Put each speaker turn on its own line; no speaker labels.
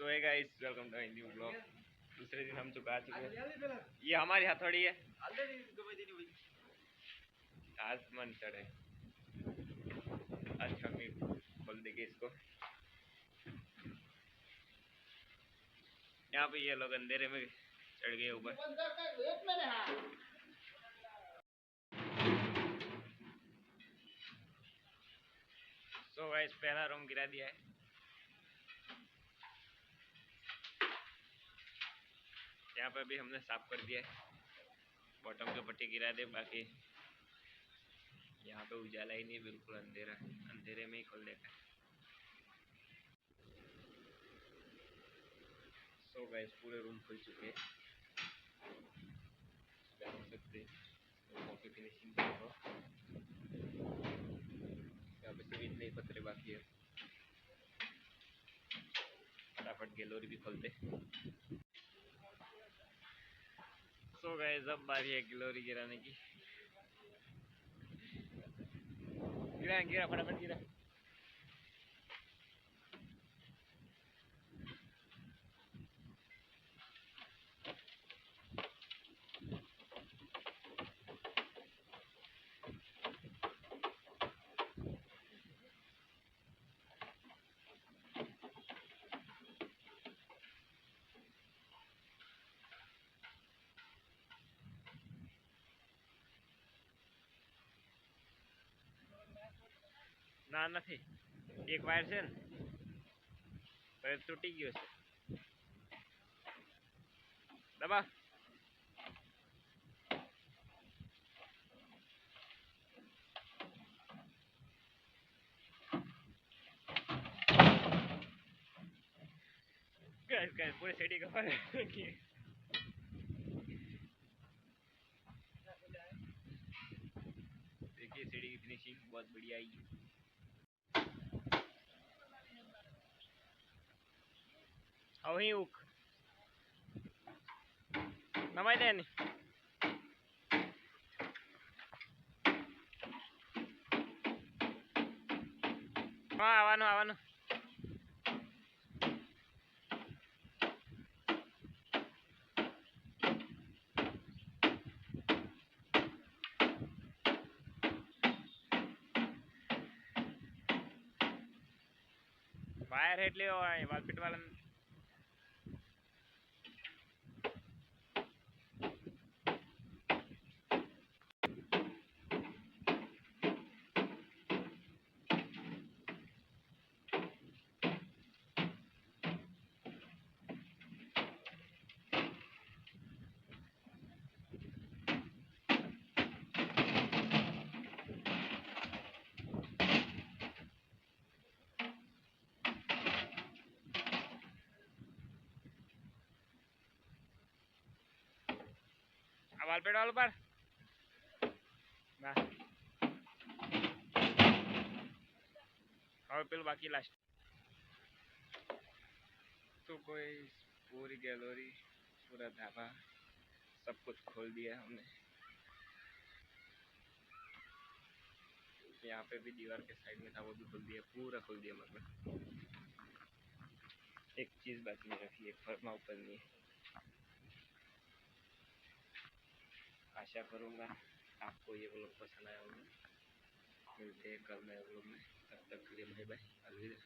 So hi guys, welcome to new blog. दूसरे दिन हम चुका चुके हैं। ये हमारी हथौड़ी है। आज मन चढ़े, आज हम खोल देंगे इसको। यहाँ पे ये लोग अंधेरे में चढ़ गए ऊपर। सो गाइस, पहला रूम गिरा दिया है। यहाँ पे भी हमने साफ कर दिया है। बॉटम के पट्टी गिरा दे, बाकी यहाँ पे उजाला ही नहीं, बिल्कुल अंधेरा, अंधेरे में ही खोल देता है। सो गाइस, पूरे रूम खुल चुके हैं। देख सकते हैं फिनिशिंग देखो। यहाँ पे सिर्फ इतने ही पत्रे बाकी है। फटाफट गैलरी भी खोलते। सो गाइस, अब बारी है गैलरी गिराने की। गिरा गिरा, फटाफट गिरा। ના નથી, એક વાયર છે ને તો તૂટી ગયો છે। દબા गाइस गाइस, पूरे सीढ़ी का फायर देखिए। देखिए सीढ़ी की फिनिशिंग बहुत बढ़िया आई। वही उक नमाई देनी। हाँ, આવવાનું આવવાનું। વાયર એટલે વાલપીટ વાળા વાલપેટ વાળું પર ના હવે પેલું બાકી લાસ્ટ। तो कोई पूरी गैलरी, पूरा ढाबा, सब कुछ खोल दिया हमने। यहाँ पे भी दीवार के साइड में था, वो भी खोल दिया, पूरा खोल दिया। मतलब एक चीज बाकी नहीं रखी, एक फर्मा ऊपर नहीं है। आशा करूँगा आपको ये व्लॉग पसंद आया होगा। मिलते हैं कल नए व्लॉग में, तब तक के लिए बाय बाय, अलविदा।